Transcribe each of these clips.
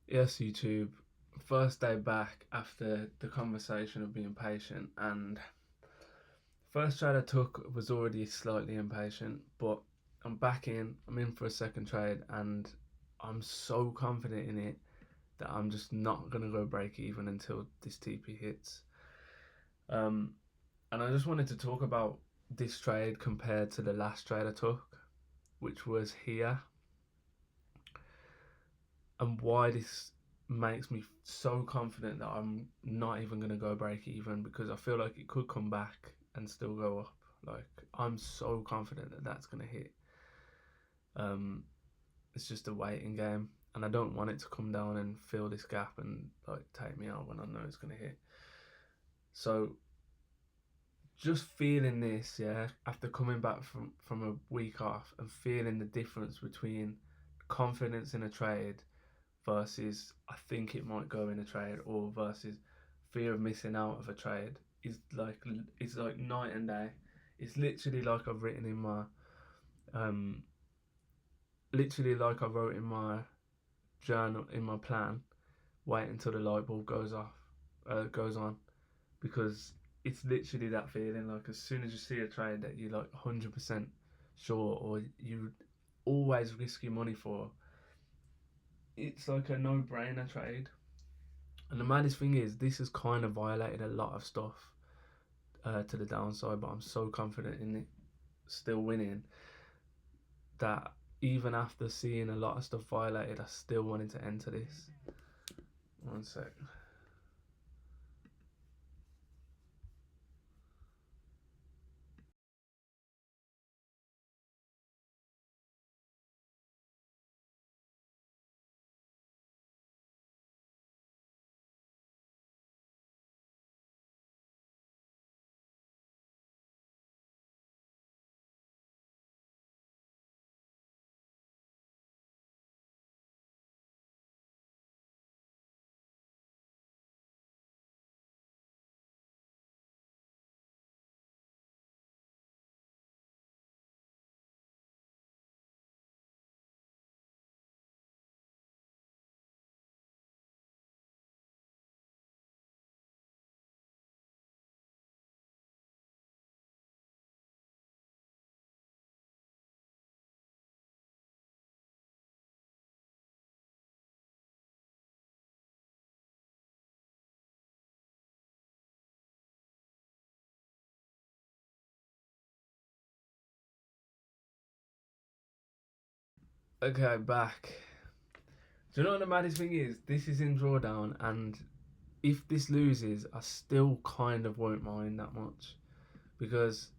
Yes, YouTube. First day back after the conversation of being patient, and first trade I took was already slightly impatient, but I'm back in. I'm in for a second trade, and I'm so confident in it that I'm just not gonna go break even until this TP hits. Um, and I just wanted to talk about this trade compared to the last trade I took, which was here, and why this makes me so confident that I'm not even going to go break even, because I feel like it could come back and still go up. Like, I'm so confident that that's going to hit. Um, it's just a waiting game, and I don't want it to come down and fill this gap and like take me out when I know it's going to hit. So just feeling this, yeah, after coming back from a week off and feeling the difference between confidence in a trade versus I think it might go in a trade, or versus fear of missing out of a trade, is like, it's like night and day. It's literally like I've written in my um literally like I wrote in my journal, in my plan, wait until the light bulb goes on, because it's literally that feeling. Like, as soon as you see a trade that you're like 100% sure, or you always risk your money for, it's like a no-brainer trade. And the maddest thing is, this has kind of violated a lot of stuff to the downside, but I'm so confident in it still winning that even after seeing a lot of stuff violated, I still wanted to enter this. One sec. Okay, back. Do you know what the maddest thing is? This is in drawdown, and if this loses, I still kind of won't mind that much. Because,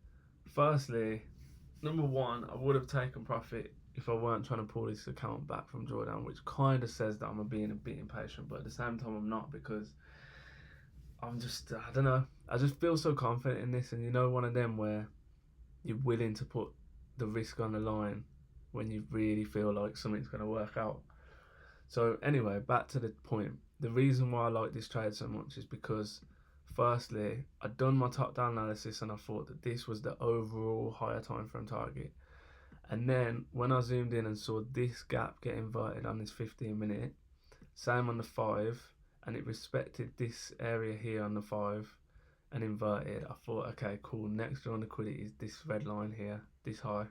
firstly, number one, I would have taken profit if I weren't trying to pull this account back from drawdown, which kind of says that I'm being a bit impatient, but at the same time, I'm not, because I'm just, I don't know, I just feel so confident in this. And you know, one of them where you're willing to put the risk on the line when you really feel like something's going to work out. So, anyway, back to the point. The reason why I like this trade so much is because, firstly, I'd done my top down analysis and I thought that this was the overall higher time frame target. And then when I zoomed in and saw this gap get inverted on this 15 minute, same on the 5, and it respected this area here on the 5 and inverted, I thought, okay, cool, next on liquidity is this red line here, this high.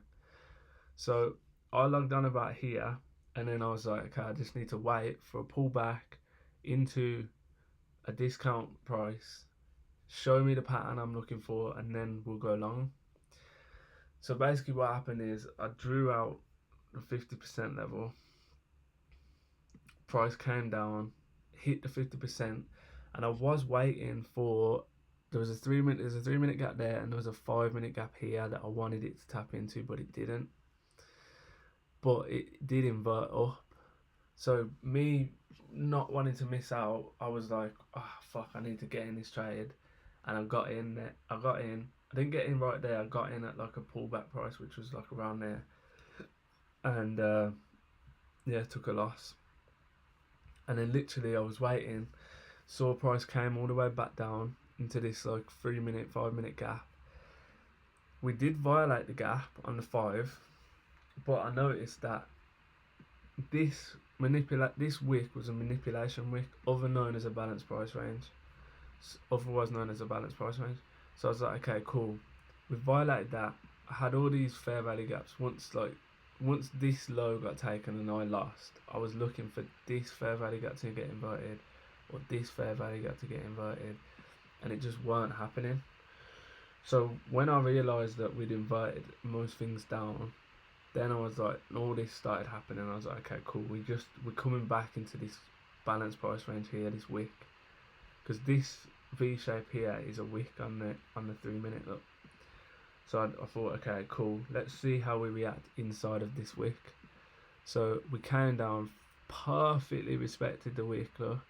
So I logged on about here, and then I was like, okay, I just need to wait for a pullback into a discount price, show me the pattern I'm looking for, and then we'll go long. So basically what happened is I drew out the 50% level, price came down, hit the 50%, and I was waiting for, there's a 3 minute gap there, and there was a 5 minute gap here that I wanted it to tap into, but it didn't. But it did invert up. So me not wanting to miss out, I was like, oh fuck, I need to get in this trade. And I got in there. I got in. I didn't get in right there. I got in at like a pullback price, which was like around there. And yeah, took a loss. And then literally I was waiting. Saw price came all the way back down into this like 3 minute, 5 minute gap. We did violate the gap on the 5, but I noticed that this This wick was a manipulation wick, other known as a balanced price range, otherwise known as a balanced price range. So I was like, okay, cool. We violated that. I had all these fair value gaps. Once this low got taken and I lost, I was looking for this fair value gap to get inverted, or this fair value gap to get inverted, and it just weren't happening. So when I realised that we'd inverted most things down, then I was like, all this started happening. I was like, okay, cool. We're coming back into this balanced price range here, this wick, because this V shape here is a wick on the 3 minute look. So I thought, okay, cool. Let's see how we react inside of this wick. So we came down, perfectly respected the wick look.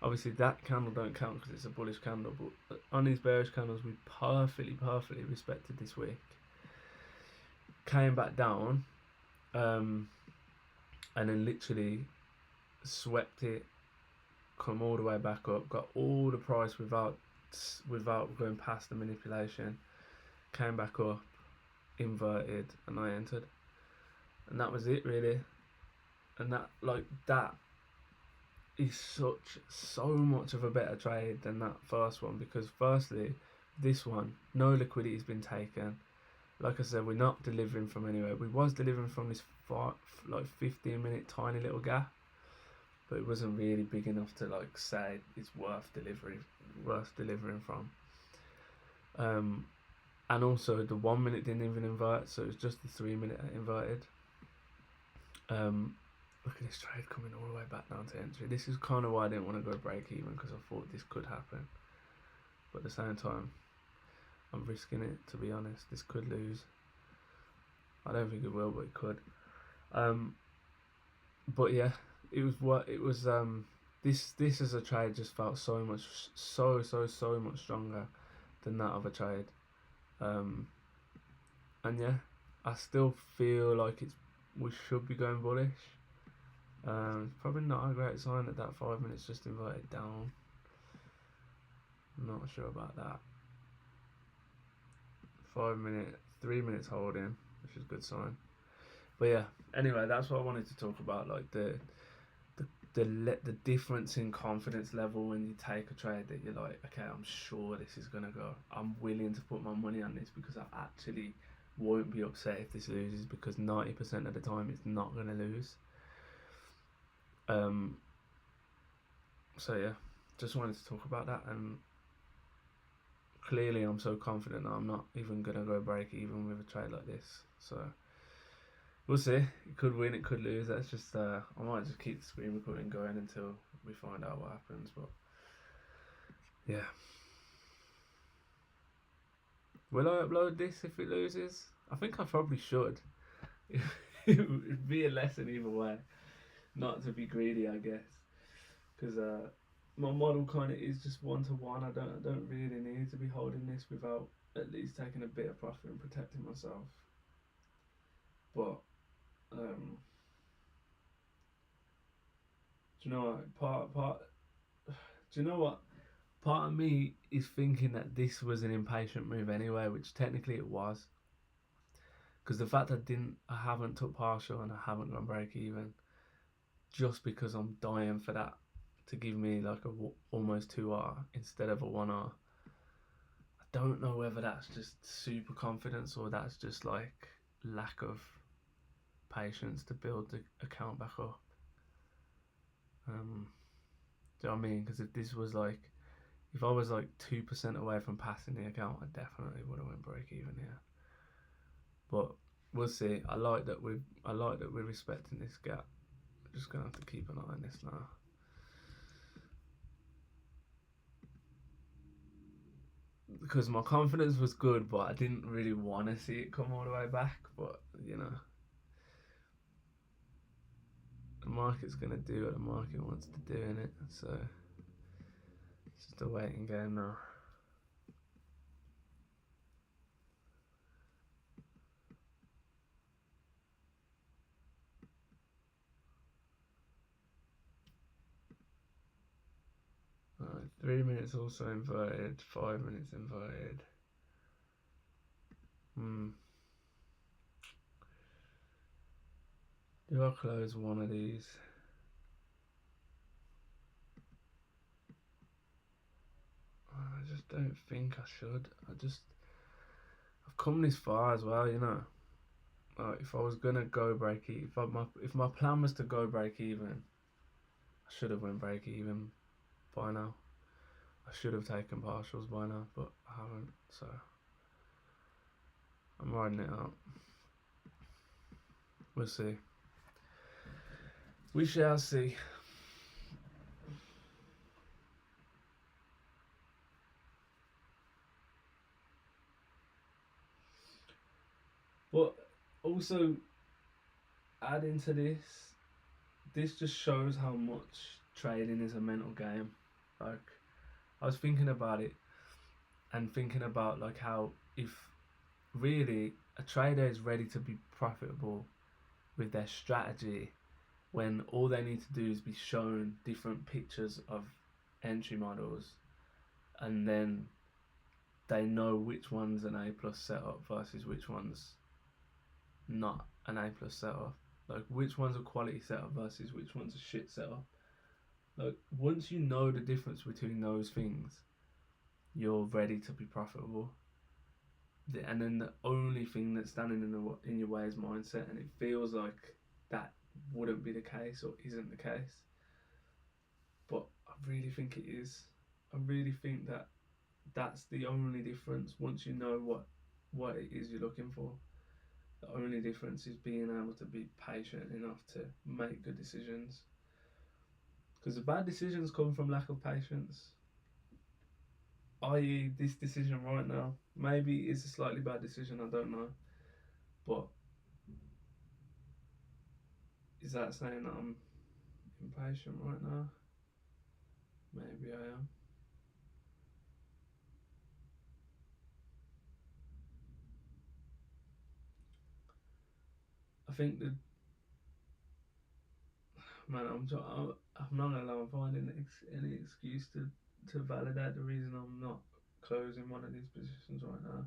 Obviously that candle don't count because it's a bullish candle, but on these bearish candles we perfectly respected this wick. Came back down, and then literally swept it, come all the way back up, got all the price without going past the manipulation, came back up, inverted, and I entered, and that was it really. And that is so much of a better trade than that first one, because firstly, this one, no liquidity has been taken. Like I said, we're not delivering from anywhere. We was delivering from this 15 minute tiny little gap, but it wasn't really big enough to say it's worth delivering from. And also the 1 minute didn't even invert, so it was just the 3 minute that inverted. Look at this trade coming all the way back down to entry. This is kind of why I didn't want to go break even, because I thought this could happen. But at the same time, I'm risking it, to be honest. This could lose. I don't think it will, but it could. But yeah, it was what it was. This as a trade just felt so much stronger than that other trade. And yeah, I still feel like we should be going bullish. Probably not a great sign that 5 minutes just inverted down. I'm not sure about that. 5 minute, 3 minutes holding, which is a good sign. But yeah, anyway, that's what I wanted to talk about, like the difference in confidence level when you take a trade that you're like, okay, I'm sure this is gonna go. I'm willing to put my money on this because I actually won't be upset if this loses, because 90% of the time it's not gonna lose. So yeah, just wanted to talk about that, and clearly I'm so confident that I'm not even gonna go break even with a trade like this. So we'll see. It could win, it could lose. That's just I might just keep the screen recording going until we find out what happens. But yeah, will I upload this if it loses? I think I probably should. It would be a lesson either way, not to be greedy, I guess, because my model kind of is just 1-to-1. I don't really need to be holding this without at least taking a bit of profit and protecting myself. But do you know what? Do you know what? Part of me is thinking that this was an impatient move anyway, which technically it was. Because the fact I haven't took partial and I haven't gone break even, just because I'm dying for that to give me like almost 2R instead of a 1R. I don't know whether that's just super confidence or that's just like lack of patience to build the account back up. Do you know what I mean? Because if I was like 2% away from passing the account, I definitely would have went break even here. But we'll see. I like that we're respecting this gap. I'm just gonna have to keep an eye on this now. Because my confidence was good, but I didn't really want to see it come all the way back. But you know, the market's gonna do what the market wants to do in it. So it's just a waiting game now. Alright, 3 minutes also inverted, 5 minutes inverted. Do I close one of these? don't think I should. I've come this far as well, you know. If I was gonna go break even, if my plan was to go break even, I should have went break even by now. I should have taken partials by now, but I haven't. So I'm riding it out. We'll see. We shall see. But also, adding to this just shows how much trading is a mental game. Like, I was thinking about it and thinking about like how if really a trader is ready to be profitable with their strategy when all they need to do is be shown different pictures of entry models and then they know which one's an A plus setup versus which one's not an A plus setup. Like which one's a quality setup versus which one's a shit setup. Like once you know the difference between those things, you're ready to be profitable. And then the only thing that's standing in your way is mindset, and it feels like that wouldn't be the case or isn't the case. But I really think it is. I really think that that's the only difference. Once you know what it is you're looking for, the only difference is being able to be patient enough to make good decisions. Because the bad decisions come from lack of patience. I.e., this decision right now, maybe it's a slightly bad decision, I don't know. But is that saying that I'm impatient right now? Maybe I am. I think that, man, I'm not gonna lie, I'm finding any excuse to validate the reason I'm not closing one of these positions right now.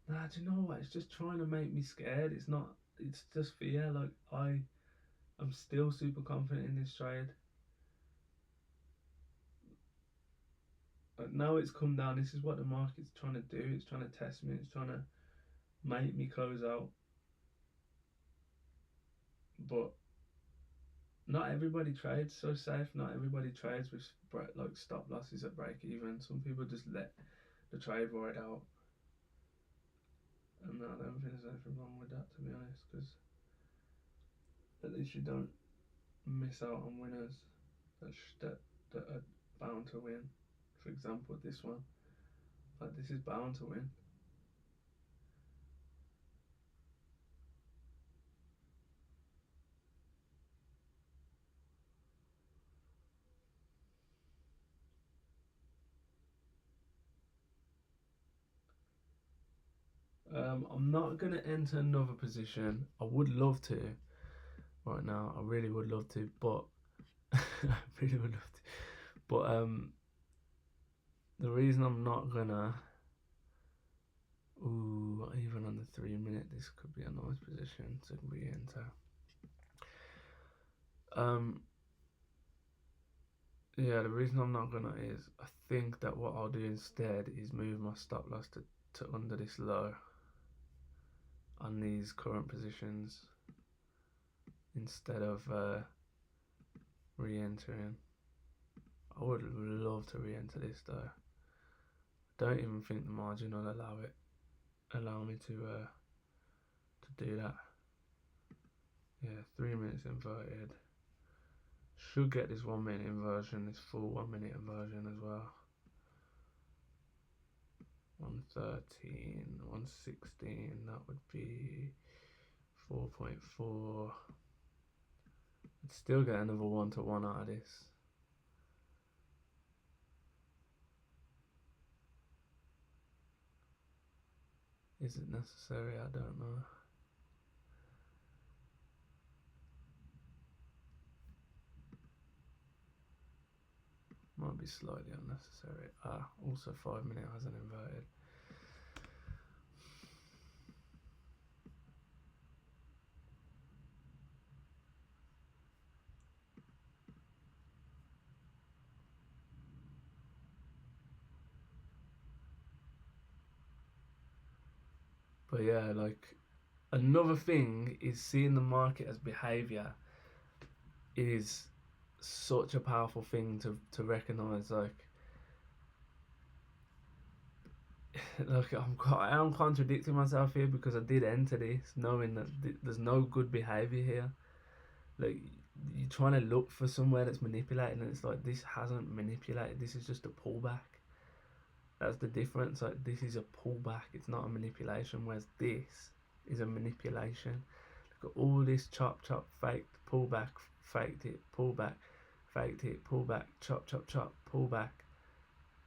Nah, do you know what? It's just trying to make me scared. It's not. It's just fear. Like I'm still super confident in this trade. But now it's come down. This is what the market's trying to do. It's trying to test me. It's trying to make me close out. But not everybody trades so safe. Not everybody trades with like stop losses at break even. Some people just let the trade ride out. And I don't think there's anything wrong with that, to be honest, because at least you don't miss out on winners that are bound to win. For example, this one, like this is bound to win. I'm not gonna enter another position. I would love to right now. I really would love to, but I really would love to. But the reason I'm not gonna, even on the 3 minute, this could be a nice position to re-enter. Yeah, the reason I'm not gonna is I think that what I'll do instead is move my stop loss to under this low on these current positions instead of re-entering. I would love to re-enter this though. I don't even think the margin will allow me to do that. Yeah, 3 minutes inverted. Should get this 1 minute inversion, this full 1 minute inversion as well. 113, 116, that would be 4.4. I'd still get another 1-to-1 out of this. Is it necessary? I don't know. Might be slightly unnecessary. Also 5 minute hasn't inverted. But yeah, like another thing is seeing the market as behavior is such a powerful thing to recognize. Like I am contradicting myself here because I did enter this knowing that there's no good behavior here. Like you're trying to look for somewhere that's manipulating, and it's like this hasn't manipulated. This is just a pullback. That's the difference. Like this is a pullback. It's not a manipulation. Whereas this is a manipulation. Look at all this chop chop faked pullback, faked it pullback, faked it pullback, chop chop chop pullback.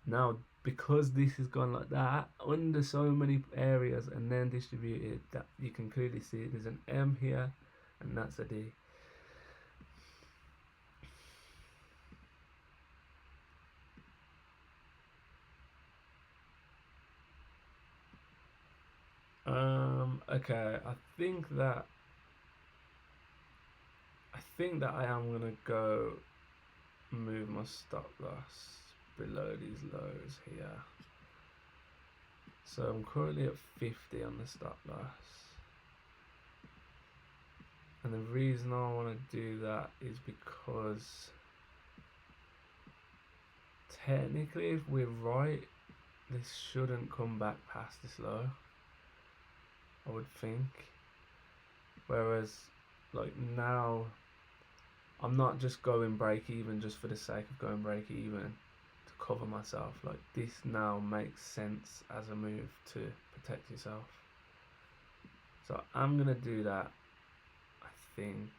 Now because this has gone like that under so many areas and then distributed, that you can clearly see there's an M here, and that's a D. Okay, I think that I am gonna go move my stop loss below these lows here. So I'm currently at 50 on the stop loss. And the reason I want to do that is because technically if we're right, this shouldn't come back past this low, I would think. Whereas like now I'm not just going break even just for the sake of going break even to cover myself. Like this now makes sense as a move to protect yourself. So I'm gonna do that. I think.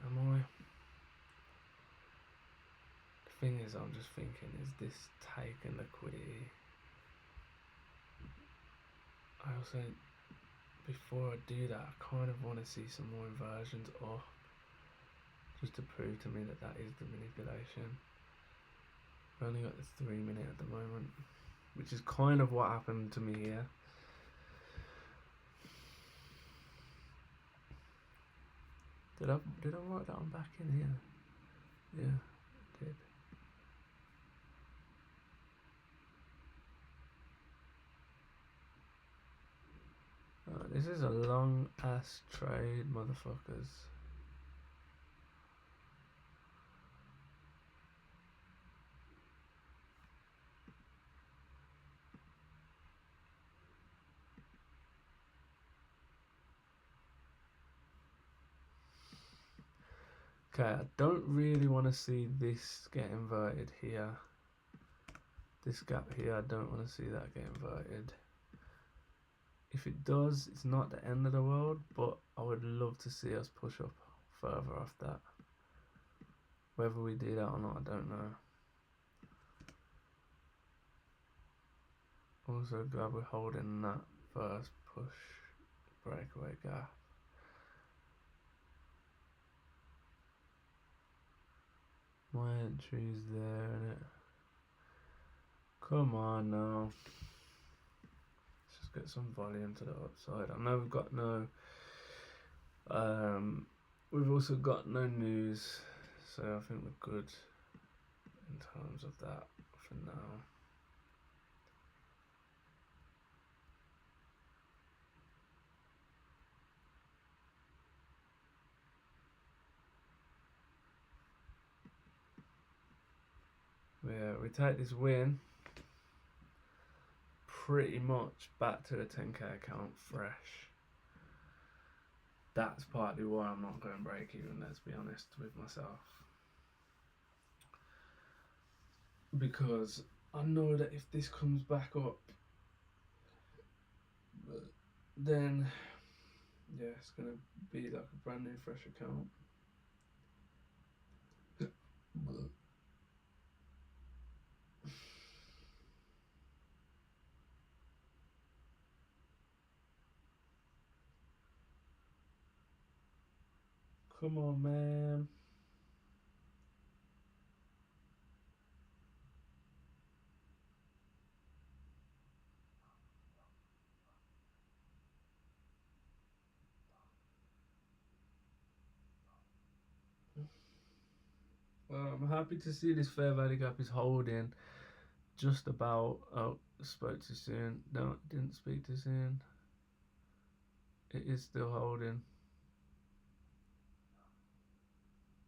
Am I? The thing is, I'm just thinking, is this taking liquidity? I also, before I do that, I kind of want to see some more inversions up, just to prove to me that that is the manipulation. I've only got the 3 minute at the moment, which is kind of what happened to me here. Did I write that one back in here? Yeah, I did. This is a long ass trade, motherfuckers. Okay, I don't really want to see this get inverted here. This gap here, I don't want to see that get inverted. If it does, it's not the end of the world, but I would love to see us push up further off that. Whether we do that or not, I don't know. Also glad we're holding that first push breakaway gap. My entry's there, innit? Come on now. Let's just get some volume to the upside. I know we've got no we've also got no news, so I think we're good in terms of that for now. Yeah, we take this win pretty much back to the 10k account fresh. That's partly why I'm not going break even, let's be honest with myself. Because I know that if this comes back up, then yeah, it's gonna be like a brand new fresh account. Come on, man. Well, I'm happy to see this fair value gap is holding. just about. Oh, spoke too soon. No, didn't speak too soon. It is still holding.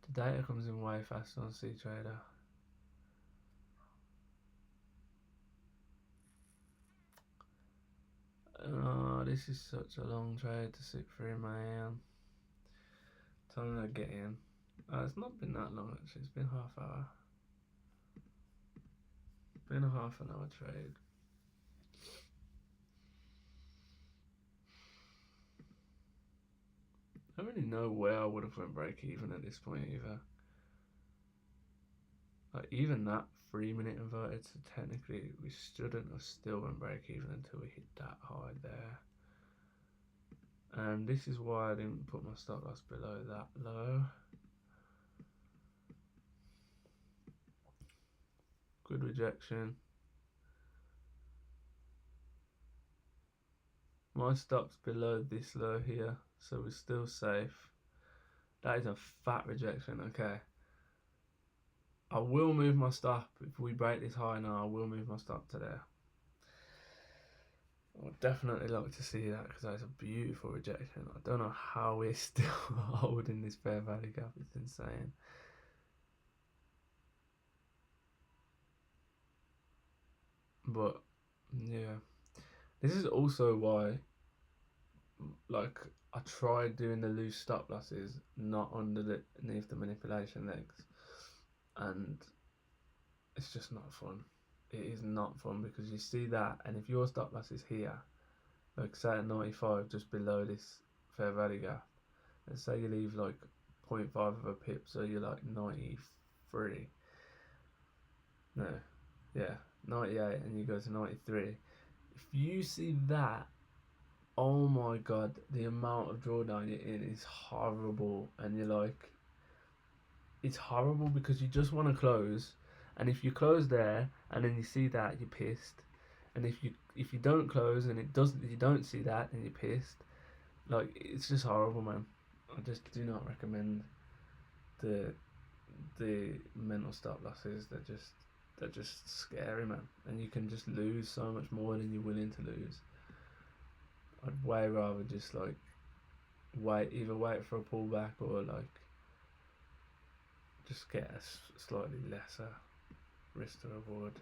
The data comes in way faster on CTrader. Oh, this is such a long trade to sit through my hand. Time to get in. It's not been that long actually, it's been half hour. Been a half an hour trade. I don't really know where I would have went break even at this point either. Like even that 3-minute inverted, so technically we shouldn't have still went break even until we hit that high there. And this is why I didn't put my stop loss below that low. Good rejection. My stop's below this low here, so we're still safe. That is a fat rejection, okay. I will move my stop. If we break this high now, I will move my stop to there. I would definitely like to see that because that's a beautiful rejection. I don't know how we're still holding this fair value gap. It's insane. But yeah, this is also why, like, I tried doing the loose stop losses not underneath the manipulation legs, and it's just not fun. It is not fun because you see that, and if your stop loss is here, like say at 95, just below this fair value gap, let's say you leave like 0.5 of a pip, so you're like 93. No, yeah, 98, and you go to 93. If you see that, oh my god, the amount of drawdown you're in is horrible, and you're like, it's horrible because you just want to close, and if you close there and then you see that, you're pissed, and if you don't close and you don't see that, and you're pissed. Like, it's just horrible, man. I just do not recommend the mental stop losses. They're just scary, man, and you can just lose so much more than you're willing to lose. I'd way rather just like either wait for a pullback or like just get a slightly lesser risk to reward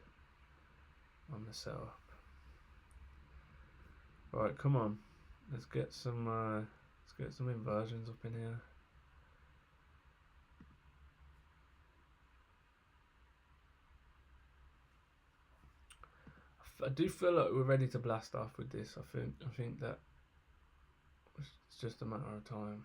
on the setup. Right, come on, let's get some inversions up in here. I do feel like we're ready to blast off with this. I think that it's just a matter of time.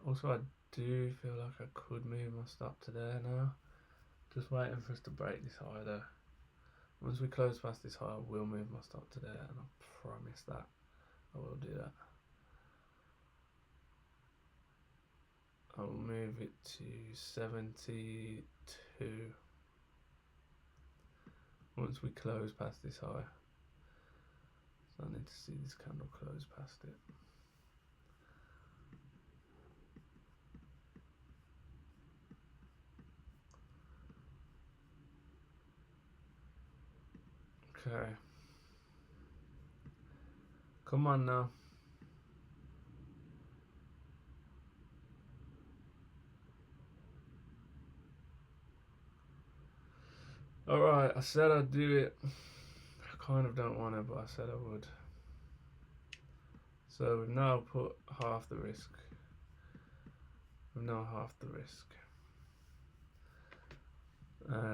Also, I do feel like I could move my stop to there now. Just waiting for us to break this high there. Once we close past this high, I will move my stop to there, and I promise that I will do that. I will move it to 72 once we close past this high. So I need to see this candle close past it. Okay. Come on now. Alright, I said I'd do it. I kind of don't want to, but I said I would. So we've now put half the risk. We've now half the risk.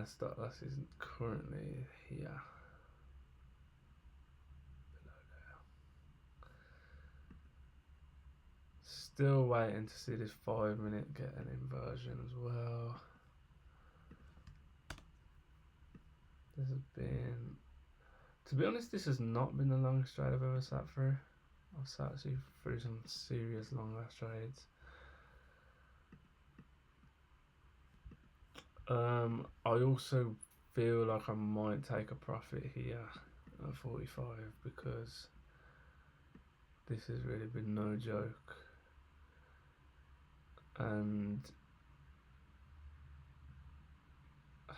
Stop loss isn't currently here. Below there. Still waiting to see this 5-minute get an inversion as well. This has been, to be honest, this has not been the longest trade I've ever sat through. I've sat through some serious long ass trades. I also feel like I might take a profit here at 45 because this has really been no joke. And I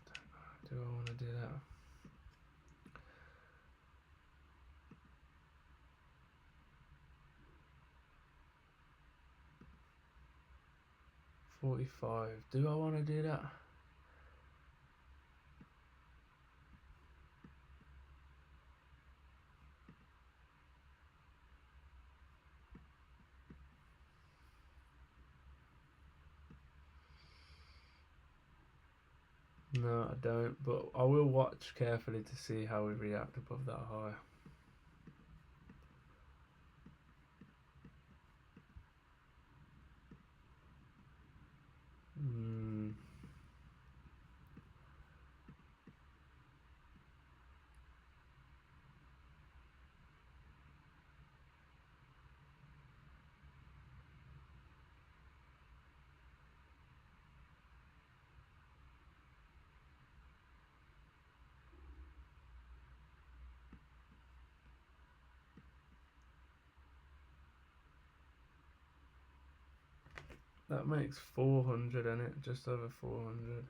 don't know, do I want to do that? $45. Do I want to do that? No, I don't, but I will watch carefully to see how we react above that high. That makes 400 in it, just over 400.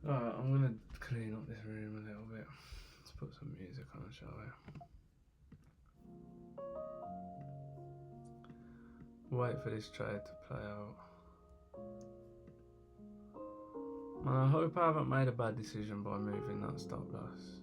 Alright, I'm gonna clean up this room a little bit. Let's put some music on, shall we? Wait for this trade to play out. And I hope I haven't made a bad decision by moving that stop loss.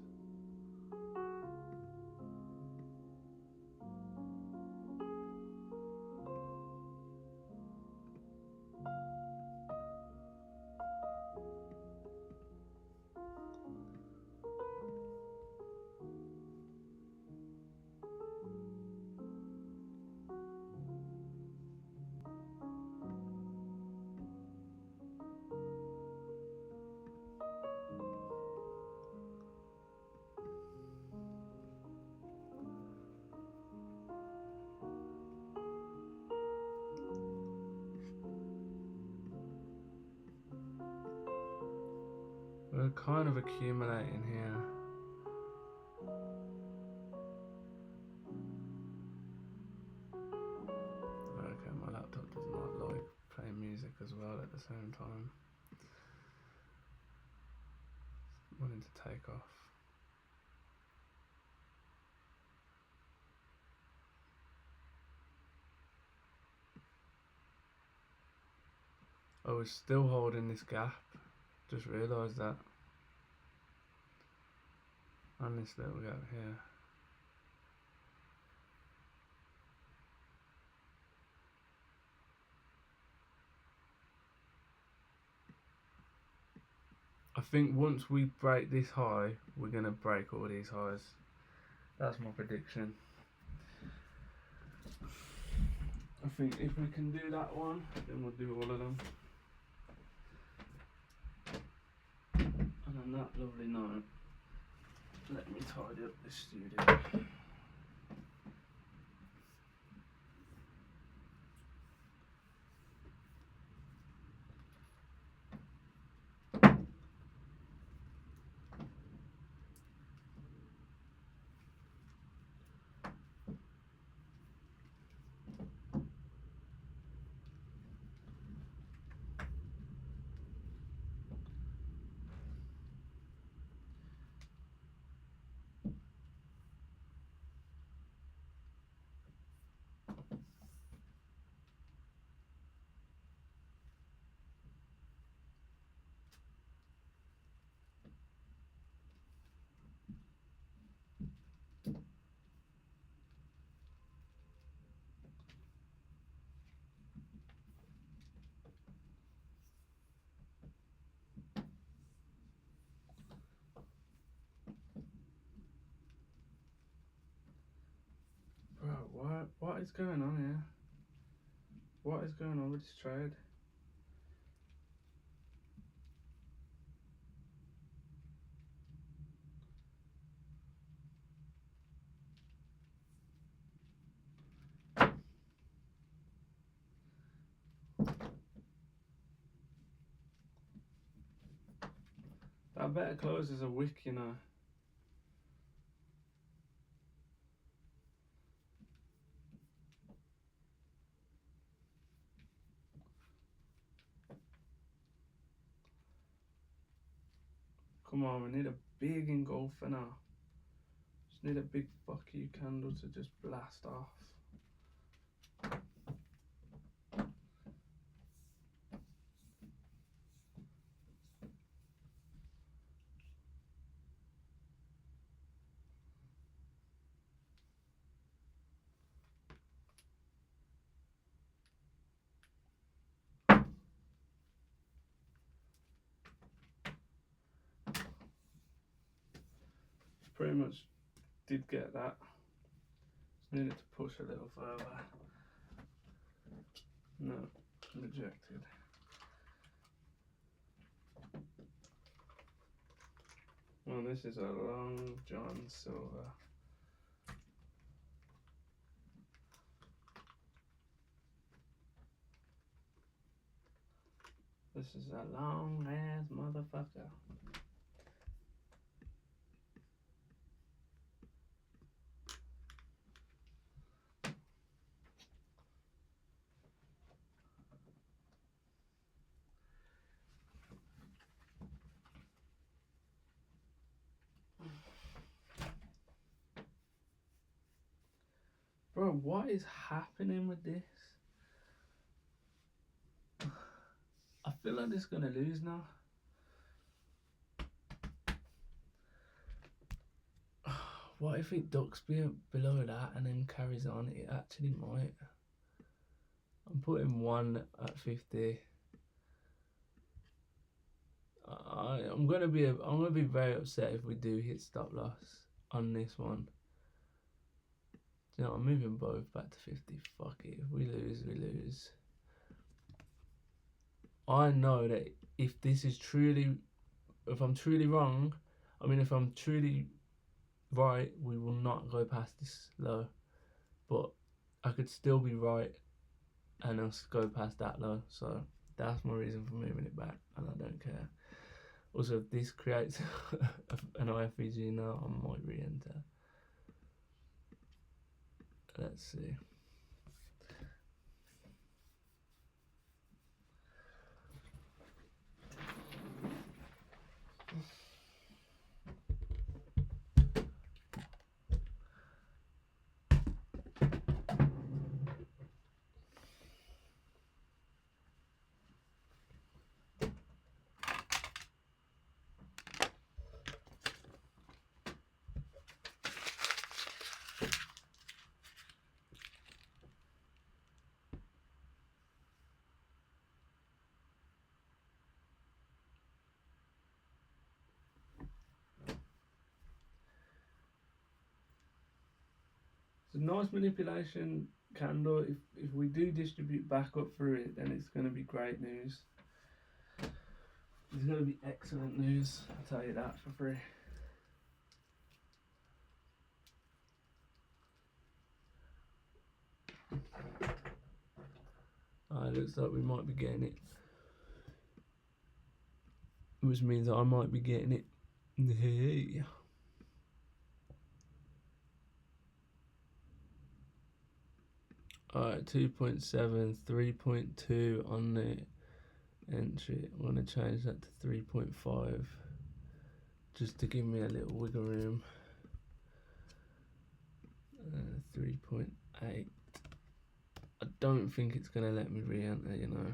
We're kind of accumulating here. Okay, my laptop does not like playing music as well at the same time. It's wanting to take off. Oh, we're still holding this gap. Just realised that. And this little gap here. I think once we break this high, we're going to break all these highs. That's my prediction. I think if we can do that one, then we'll do all of them. And on that lovely note, let me tidy up this studio. Bro, what is going on here? What is going on with this trade? That better close as a wick, you know. Come on, we need a big engulfer now. Just need a big fuck you candle to just blast off. Pretty much did get that. Just needed to push a little further. No, rejected. Well, this is a Long John Silver. This is a long ass motherfucker. Bro, what is happening with this? I feel like it's gonna lose now. What if it ducks below that and then carries on? It actually might. I'm putting 1 at 50. I'm gonna be very upset if we do hit stop loss on this one. You know, I'm moving both back to 50. Fuck it. If we lose, we lose. I know that if I'm truly wrong, if I'm truly right, we will not go past this low. But I could still be right and us go past that low. So that's my reason for moving it back, and I don't care. Also, if this creates an IFBG now, I might re-enter. Let's see. It's a nice manipulation candle. If we do distribute back up through it, then it's going to be great news. It's going to be excellent news, I'll tell you that for free. Looks like we might be getting it. Which means I might be getting it. Hey. Alright, 2.7, 3.2 on the entry. I'm going to change that to 3.5 just to give me a little wiggle room. 3.8. I don't think it's going to let me re-enter, you know.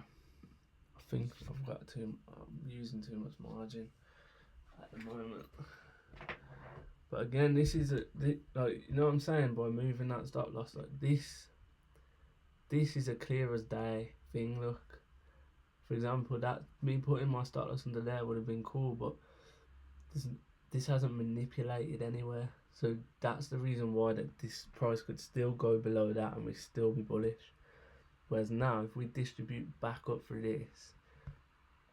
I think I'm using too much margin at the moment. But again, this is like, you know what I'm saying, by moving that stop loss, like this is a clear as day thing. Look, for example, that me putting my stop loss under there would have been cool, but this hasn't manipulated anywhere. So that's the reason why that this price could still go below that and we still be bullish. Whereas now, if we distribute back up through this,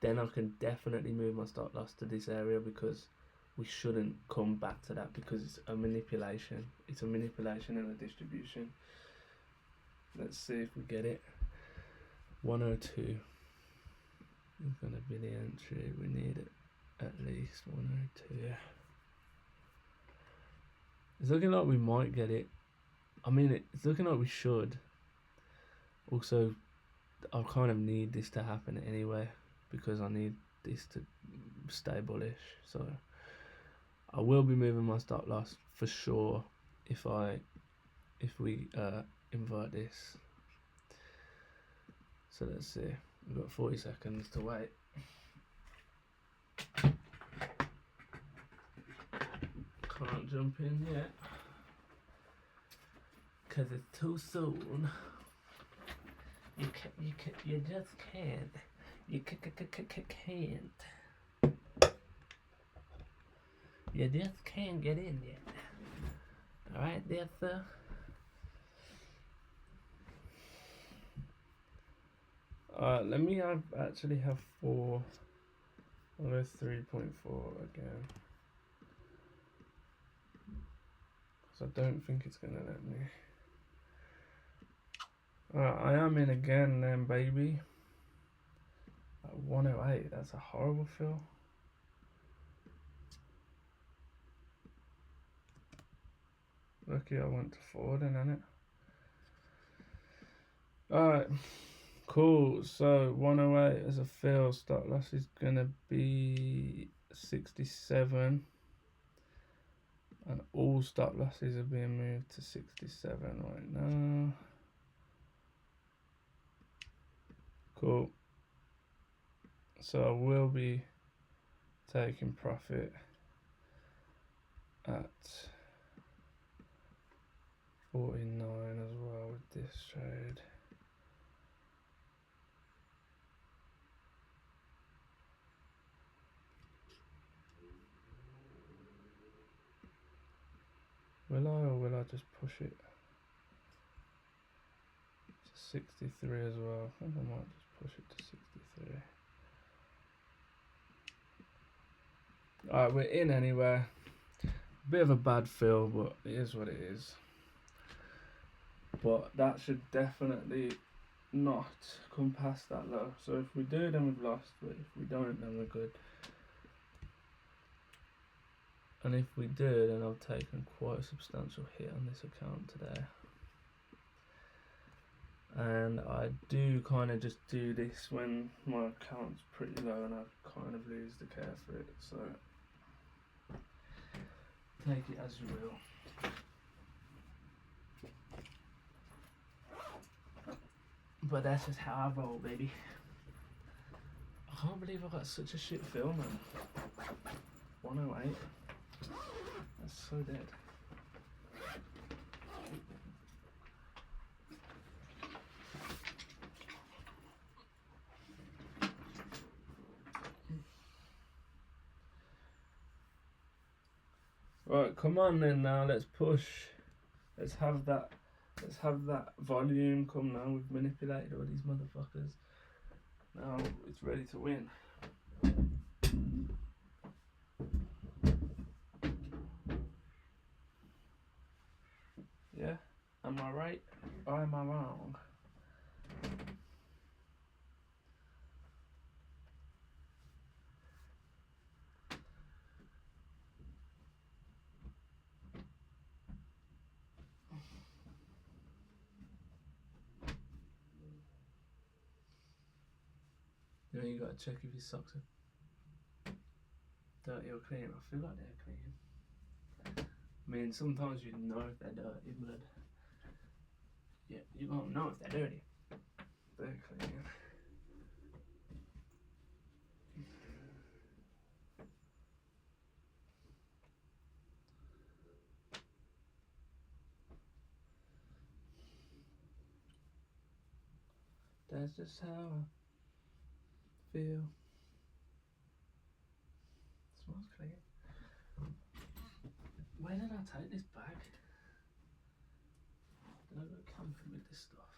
then I can definitely move my stop loss to this area, because we shouldn't come back to that, because it's a manipulation. It's a manipulation and a distribution. Let's see if we get it. 102 is going to be the entry. We need it at least 102. It's looking like we might get it. I mean, it's looking like we should. Also, I kind of need this to happen anyway, because I need this to stay bullish. So I will be moving my stop loss for sure if we invert this. So let's see. We've got 40 seconds to wait. Can't jump in yet because it's too soon. You just can't. You can't. You just can't get in yet. Alright, there, sir. Let me actually have 4. I'll go 3.4 again. Because I don't think it's going to let me. I am in again then, baby. At 108, that's a horrible fill. Lucky I went to forward, innit? Alright, cool. So 108 as a fill. Stop loss is gonna be 67. And all stop losses are being moved to 67 right now. Cool. So I will be taking profit at 49 as well with this trade. Will I, or will I just push it to 63 as well? I think I might just push it to 63. Alright, we're in anyway. Bit of a bad fill, but it is what it is. But that should definitely not come past that low. So if we do, then we've lost. But if we don't, then we're good. And if we do, then I've taken quite a substantial hit on this account today. And I do kind of just do this when my account's pretty low and I kind of lose the care for it, so take it as you will. But that's just how I roll, baby. I can't believe I got such a shit film, man. 108. That's so dead. Right, come on then now, let's push. Let's have that volume come now. We've manipulated all these motherfuckers. Now it's ready to win. Yeah? Am I right or am I wrong? You know, you gotta check if your socks are dirty or clean. I feel like they're clean. I mean, sometimes you know if they're dirty, but yeah, you won't know if they're dirty. They're clean. That's just how I feel. Smells clean. Where did I take this bag? Did I go camping with this stuff?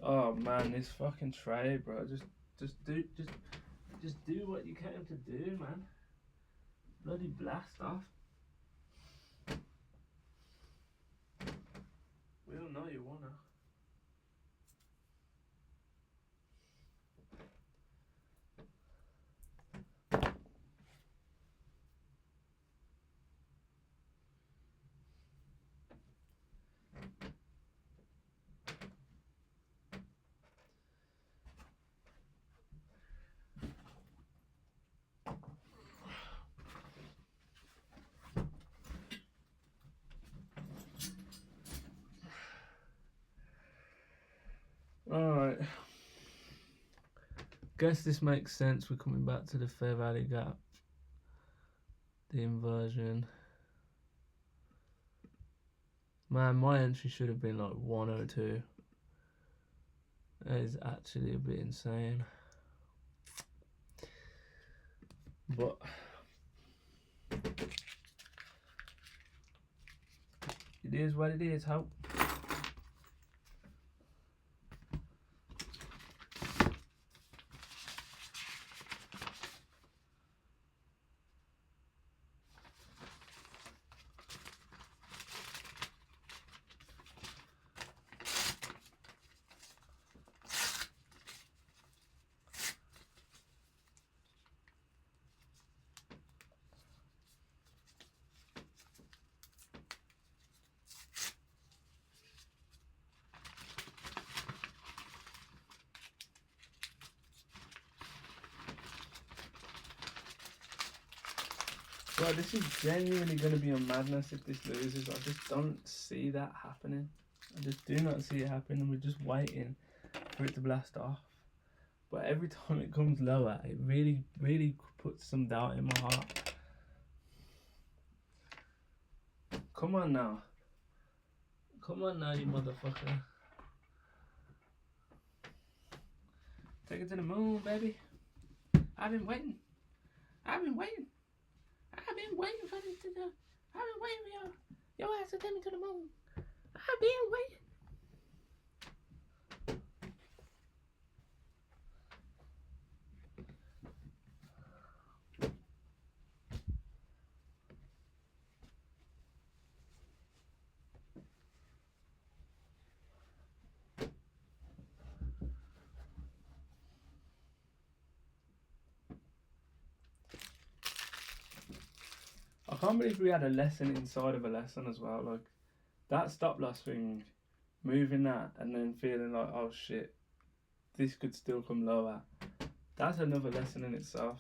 Oh man, this fucking tray, bro. Just do what you came to do, man. Bloody blast off. We all know you wanna. Alright. Guess this makes sense. We're coming back to the Fair Valley Gap. The inversion. Man, my entry should have been like 102. That is actually a bit insane. But it is what it is, hope. Well, this is genuinely going to be a madness if this loses. I just don't see that happening. I just do not see it happening, and we're just waiting for it to blast off. But every time it comes lower, it really, really puts some doubt in my heart. Come on now. Come on now, you motherfucker. Take it to the moon, baby. I've been waiting. I've been waiting. I've been waiting for this to go. I've been waiting for your ass to take me to the moon. I've been waiting. can't believe we had a lesson inside of a lesson as well. Like that stop loss thing, moving that and then feeling like, oh shit, this could still come lower. That's another lesson in itself,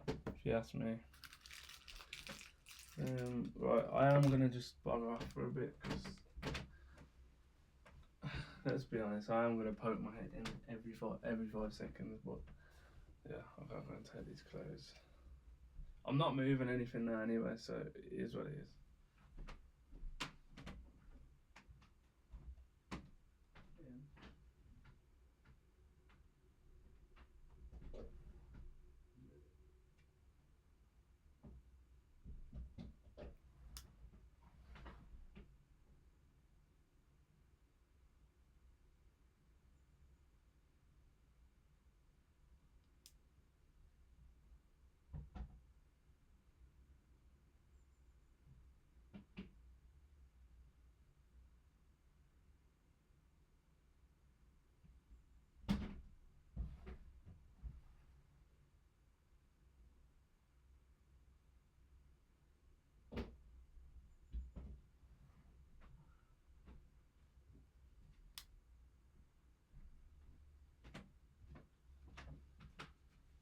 if you ask me. Right, I am gonna just bug off for a bit because let's be honest, I am gonna poke my head in every 5 seconds. But yeah, I'm gonna take these clothes. I'm not moving anything now anyway, so it is what it is.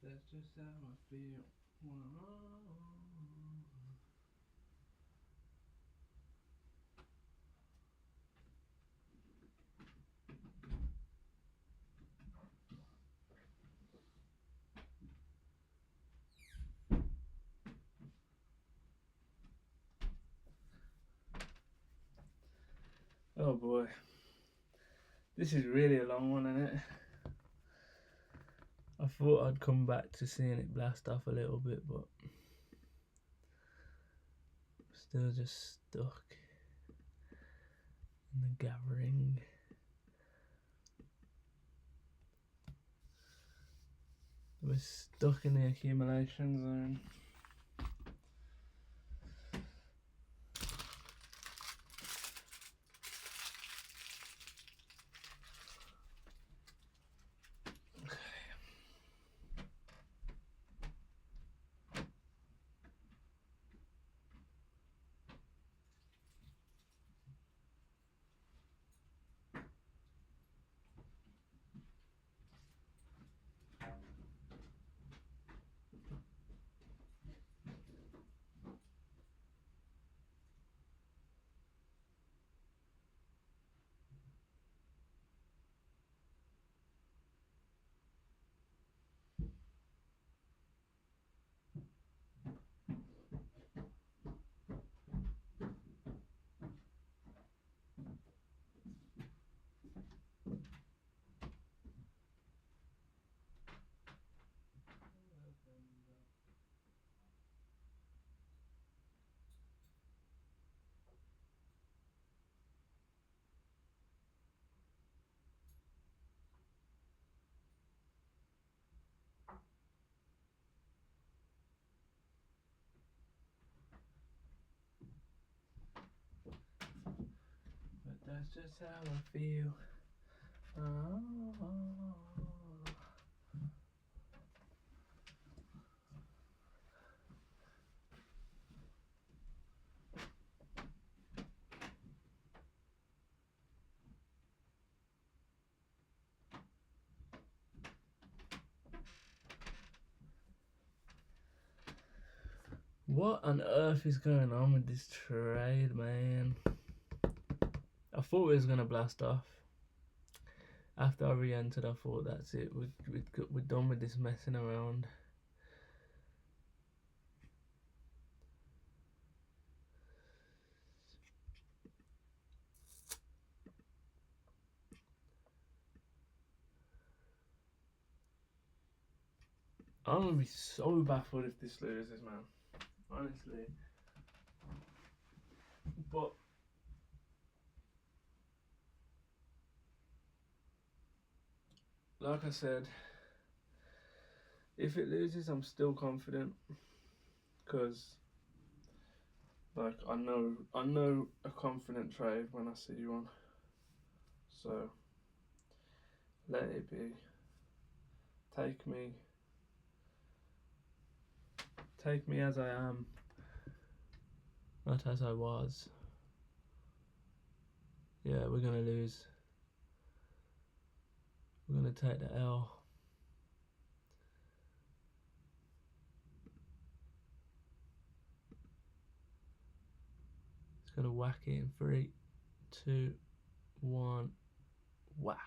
That's just how I feel. Oh boy, this is really a long one, isn't it? I thought I'd come back to seeing it blast off a little bit, but still just stuck in the gathering. We're stuck in the accumulation zone. But that's just how I feel. Oh. What on earth is going on with this trade, man? I thought it was gonna blast off. After I re-entered, I thought that's it. We're done with this messing around. I'm gonna be so baffled if this loses, man. Honestly. But like I said, if it loses, I'm still confident, because like I know a confident trade when I see one. So let it be. Take me as I am. Not as I was. Yeah, we're going to lose. We're going to take the L. It's going to whack it in 3, 2, 1, whack.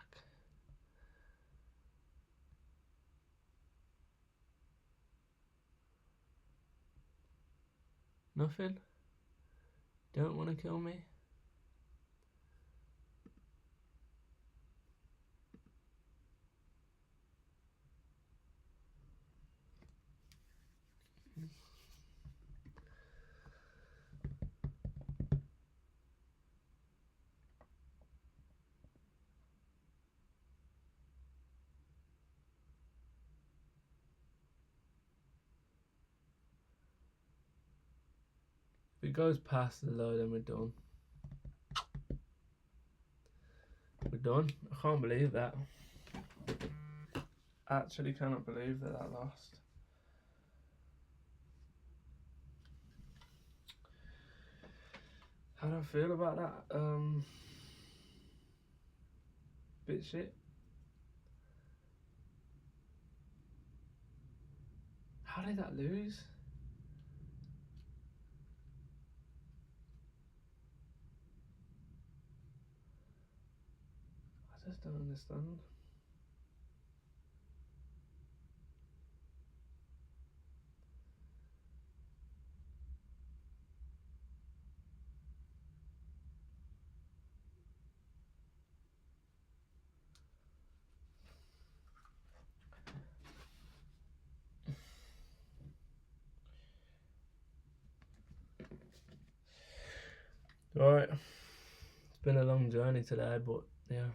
Nothing? Don't want to kill me? If it goes past the low, then we're done. We're done. I can't believe that. Actually cannot believe that that lost. How do I feel about that? Bit shit. How did that lose? I just don't understand. Alright, it's been a long journey today, but yeah.